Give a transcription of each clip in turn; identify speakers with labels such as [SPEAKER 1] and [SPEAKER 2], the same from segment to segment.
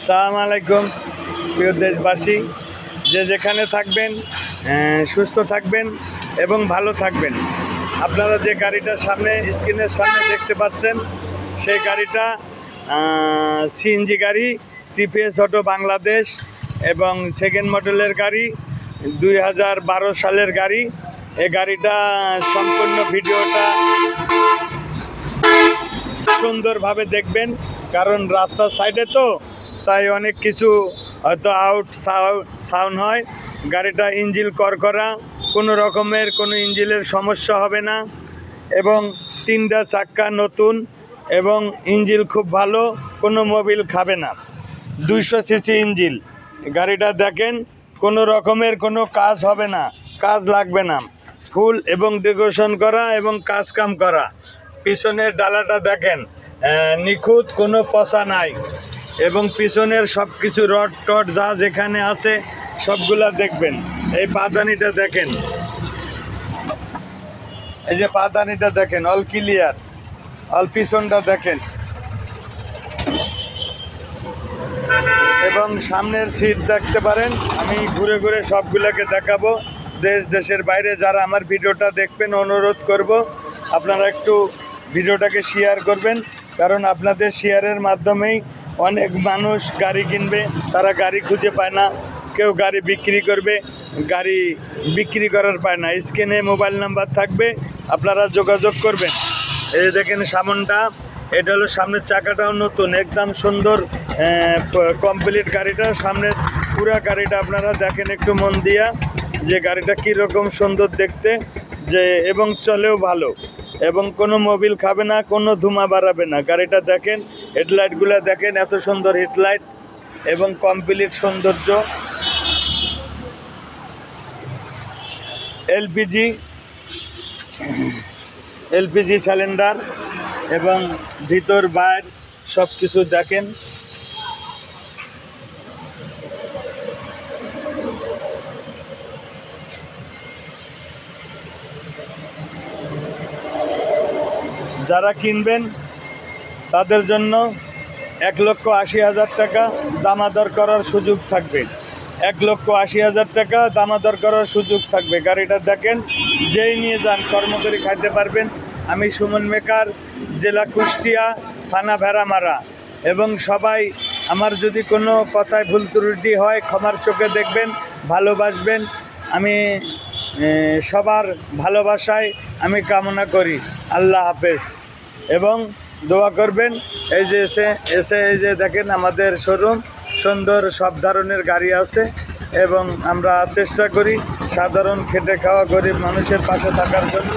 [SPEAKER 1] আসসালামু আলাইকুম প্রিয় দেশবাসী, যে যেখানে থাকবেন সুস্থ থাকবেন এবং ভালো থাকবেন। আপনারা যে গাড়িটার সামনে স্ক্রিনের সামনে দেখতে পাচ্ছেন সেই গাড়িটা সিএনজি গাড়ি, টিপিএস অটো বাংলাদেশ এবং সেকেন্ড মডেলের গাড়ি, 2012 সালের গাড়ি। এই গাড়িটা সম্পূর্ণ ভিডিওটা সুন্দরভাবে দেখবেন, কারণ রাস্তার সাইডে তো তাই অনেক কিছু হয়তো সাউন্ড হয়। গাড়িটা ইঞ্জিন করা, কোনো রকমের কোনো ইঞ্জিনের সমস্যা হবে না এবং 3টা চাক্কা নতুন এবং ইঞ্জিন খুব ভালো, কোনো মোবিল খাবে না। 200 সিসি ইঞ্জিন। গাড়িটা দেখেন, কোনো রকমের কোনো কাজ হবে না, কাজ লাগবে না, ফুল এবং ডেকোরেশন করা এবং কাজ কাম করা। পিছনের ডালাটা দেখেন নিখুঁত, কোনো পচা নাই এবং পিছনের সব কিছু রড টড যা যেখানে আছে সবগুলা দেখবেন। এই পাদানিটা দেখেন, এই যে পাদানিটা দেখেন, অল ক্লিয়ার। অল পিছনটা দেখেন এবং সামনের সিট দেখতে পারেন। আমি ঘুরে ঘুরে সবগুলোকে দেখাবো। দেশের বাইরে যারা আমার ভিডিওটা দেখবেন অনুরোধ করব আপনারা একটু ভিডিওটাকে শেয়ার করবেন, কারণ আপনাদের শেয়ারের মাধ্যমেই অনেক মানুষ গাড়ি কিনবে। তারা গাড়ি খুঁজে পায় না, কেউ গাড়ি বিক্রি করবে, গাড়ি বিক্রি করার পায় না। স্ক্রিনে মোবাইল নাম্বার থাকবে, আপনারা যোগাযোগ করবেন। এই দেখেন সামনটা, এটা হলো সামনের চাকাটাও নতুন, একদম সুন্দর কমপ্লিট গাড়িটা। সামনের পুরা গাড়িটা আপনারা দেখেন একটু মন দিয়া, যে গাড়িটা কীরকম সুন্দর দেখতে, যে এবং চলেও ভালো এবং কোনো মোবিল খাবে না, কোনো ধুমা বাড়াবে না। গাড়িটা দেখেন, হেডলাইটগুলো দেখেন, এত সুন্দর হেডলাইট এবং কমপ্লিট সৌন্দর্য। এলপিজি সিলিন্ডার এবং ভিতর বাইর সব কিছু দেখেন। যারা কিনবেন তাদের জন্য 1,80,000 টাকা দামাদর করার সুযোগ থাকবে। 1,80,000 টাকা দামাদর করার সুযোগ থাকবে। গাড়িটা দেখেন, যেই নিয়ে যান কর্মচারী খাইতে পারবেন। আমি সুমন মেকার, জেলা কুষ্টিয়া, থানা ভেড়ামারা। এবং সবাই আমার যদি কোনো কথায় ভুল ত্রুটি হয় ক্ষমার চোখে দেখবেন, ভালোবাসবেন। আমি সবার ভালোবাসায় আমি কামনা করি। আল্লাহ হাফেজ এবং দোয়া করবেন। এই যে এসে এই যে দেখেন আমাদের শোরুম, সুন্দর সব ধরনের গাড়ি আছে এবং আমরা চেষ্টা করি সাধারণ খেটে খাওয়া গরিব মানুষের পাশে থাকার জন্য।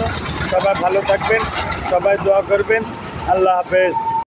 [SPEAKER 1] সবাই ভালো থাকবেন, সবাই দোয়া করবেন। আল্লাহ হাফেজ।